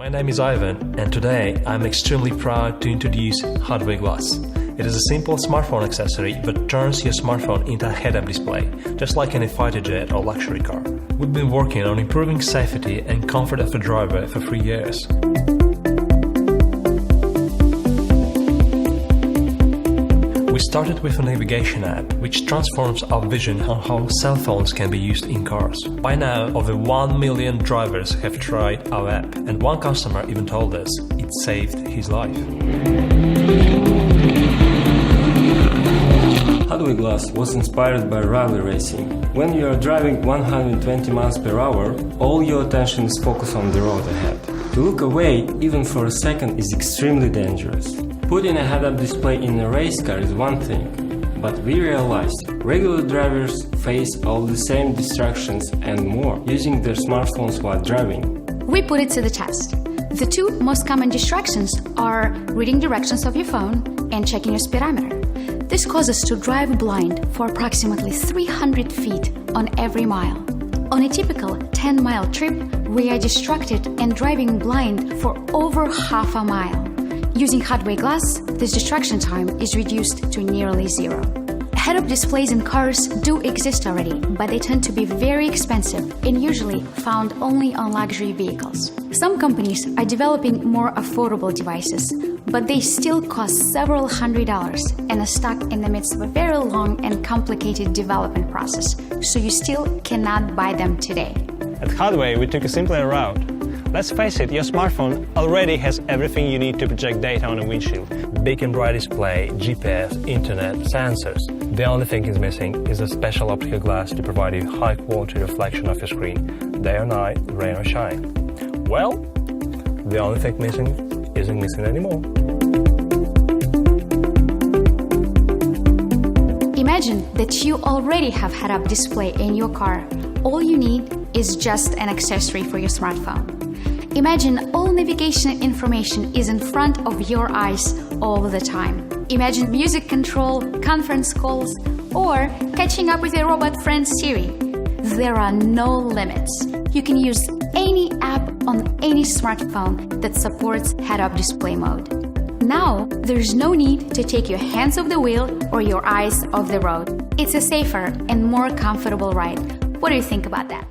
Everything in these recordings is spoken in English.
My name is Ivan, and today I'm extremely proud to introduce HUDWAY Glass. It is a simple smartphone accessory that turns your smartphone into a head-up display, just like in a fighter jet or luxury car. We've been working on improving safety and comfort of the driver for 3 years. We started with a navigation app, which transforms our vision on how cell phones can be used in cars. By now, over 1 million drivers have tried our app, and one customer even told us it saved his life. HUDWAY Glass was inspired by rally racing. When you are driving 120 miles per hour, all your attention is focused on the road ahead. To look away, even for a second, is extremely dangerous. Putting a head-up display in a race car is one thing, but we realized regular drivers face all the same distractions and more using their smartphones while driving. We put it to the test. The two most common distractions are reading directions of your phone and checking your speedometer. This causes us to drive blind for approximately 300 feet on every mile. On a typical 10-mile trip, we are distracted and driving blind for over half a mile. Using HUDWAY Glass, this distraction time is reduced to nearly zero. Head-up displays in cars do exist already, but they tend to be very expensive and usually found only on luxury vehicles. Some companies are developing more affordable devices, but they still cost several $100s and are stuck in the midst of a very long and complicated development process, so you still cannot buy them today. At HUDWAY, we took a simpler route. Let's face it, your smartphone already has everything you need to project data on a windshield. Big and bright display, GPS, internet, sensors. The only thing is missing is a special optical glass to provide you high-quality reflection of your screen, day or night, rain or shine. Well, the only thing missing isn't missing anymore. Imagine that you already have head-up display in your car. All you need is just an accessory for your smartphone. Imagine all navigation information is in front of your eyes all the time. Imagine music control, conference calls, or catching up with your robot friend Siri. There are no limits. You can use any app on any smartphone that supports head-up display mode. Now, there's no need to take your hands off the wheel or your eyes off the road. It's a safer and more comfortable ride. What do you think about that?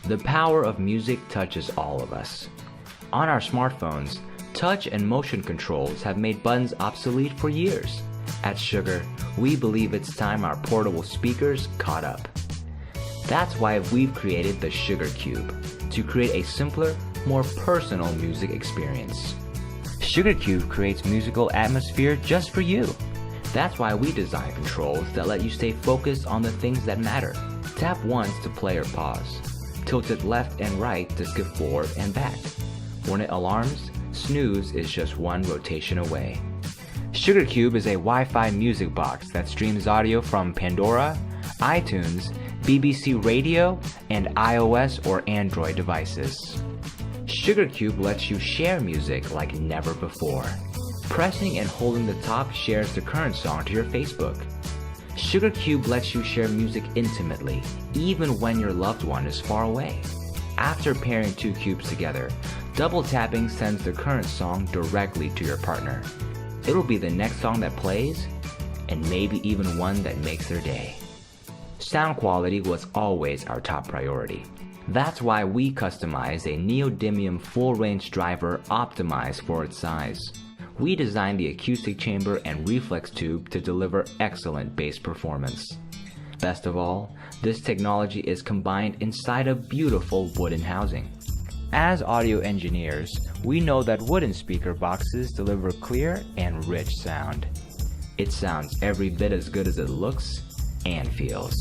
The power of music touches all of us. On our smartphones, touch and motion controls have made buttons obsolete for years. At Sugar, we believe it's time our portable speakers caught up. That's why we've created the Sugar Cube, to create a simpler, more personal music experience. Sugar Cube creates musical atmosphere just for you. That's why we design controls that let you stay focused on the things that matter. Tap once to play or pause. Tilt it left and right to skip forward and back. When it alarms, snooze is just one rotation away. Sugar Cube is a Wi-Fi music box that streams audio from Pandora, iTunes, BBC Radio, and iOS or Android devices. Sugar Cube lets you share music like never before. Pressing and holding the top shares the current song to your Facebook. Sugar Cube lets you share music intimately, even when your loved one is far away. After pairing two cubes together, double tapping sends the current song directly to your partner. It'll be the next song that plays, and maybe even one that makes their day. Sound quality was always our top priority. That's why we customized a neodymium full-range driver optimized for its size. We designed the acoustic chamber and reflex tube to deliver excellent bass performance. Best of all, this technology is combined inside a beautiful wooden housing. As audio engineers, we know that wooden speaker boxes deliver clear and rich sound. It sounds every bit as good as it looks and feels.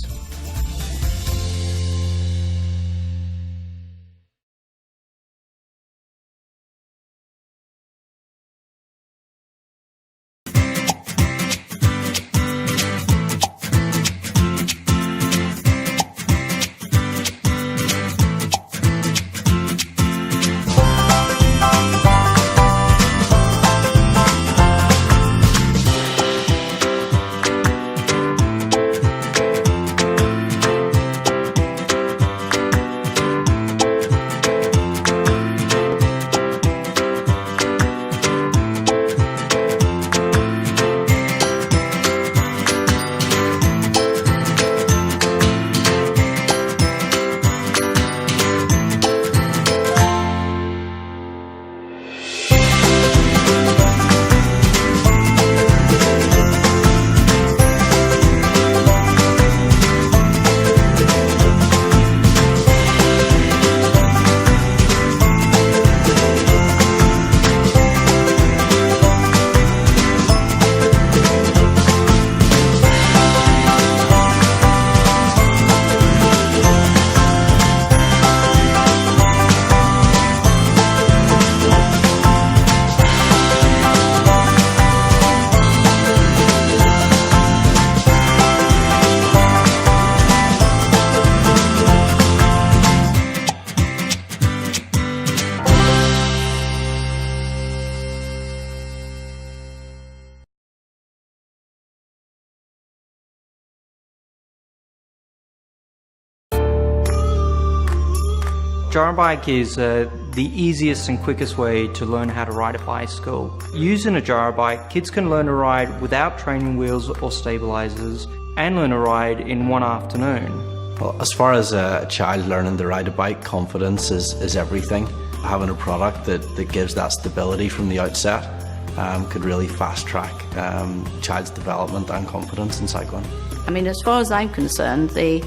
Gyrobike is the easiest and quickest way to learn how to ride a bicycle. Using a gyrobike, kids can learn to ride without training wheels or stabilizers and learn to ride in one afternoon. Well, as far as a child learning to ride a bike, confidence is everything. Having a product that gives that stability from the outset could really fast track child's development and confidence in cycling. I mean, as far as I'm concerned, the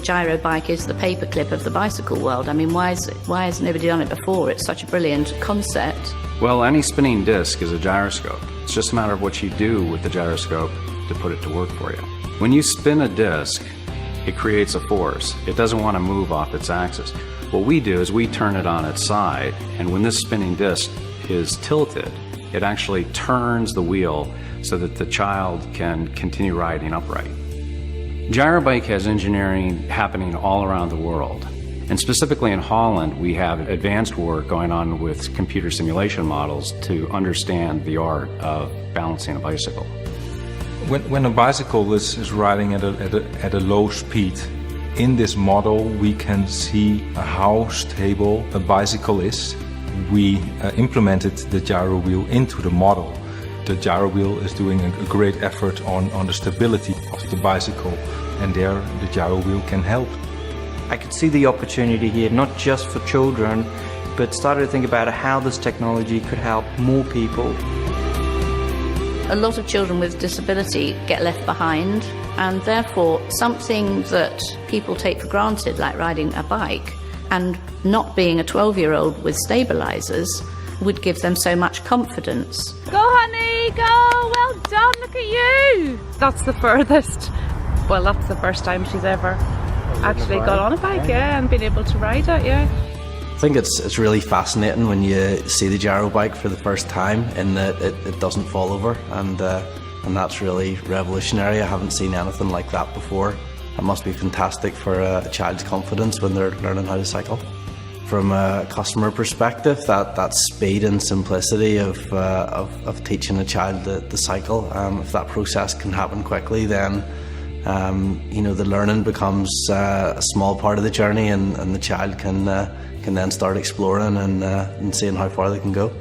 gyro bike is the paperclip of the bicycle world. I mean, why has nobody done it before? It's such a brilliant concept. Well, any spinning disc is a gyroscope. It's just a matter of what you do with the gyroscope to put it to work for you. When you spin a disc, it creates a force. It doesn't want to move off its axis. What we do is we turn it on its side, and when this spinning disc is tilted, it actually turns the wheel so that the child can continue riding upright. Gyrobike has engineering happening all around the world. And specifically in Holland, we have advanced work going on with computer simulation models to understand the art of balancing a bicycle. When a bicycle is riding at a low speed, in this model we can see how stable a bicycle is. We implemented the gyro wheel into the model. The gyro wheel is doing a great effort on the stability of the bicycle, and there the gyro wheel can help. I could see the opportunity here, not just for children, but started to think about how this technology could help more people. A lot of children with disability get left behind, and therefore something that people take for granted, like riding a bike, and not being a 12-year-old with stabilisers would give them so much confidence. Go, honey, go! Well done, look at you! That's the furthest. Well, that's the first time she's ever actually got on a bike, yeah, and been able to ride it, yeah. I think it's really fascinating when you see the gyro bike for the first time in that it doesn't fall over, and that's really revolutionary. I haven't seen anything like that before. It must be fantastic for a child's confidence when they're learning how to cycle. From a customer perspective, that speed and simplicity of teaching a child the cycle, if that process can happen quickly, then the learning becomes a small part of the journey, and the child can then start exploring and seeing how far they can go.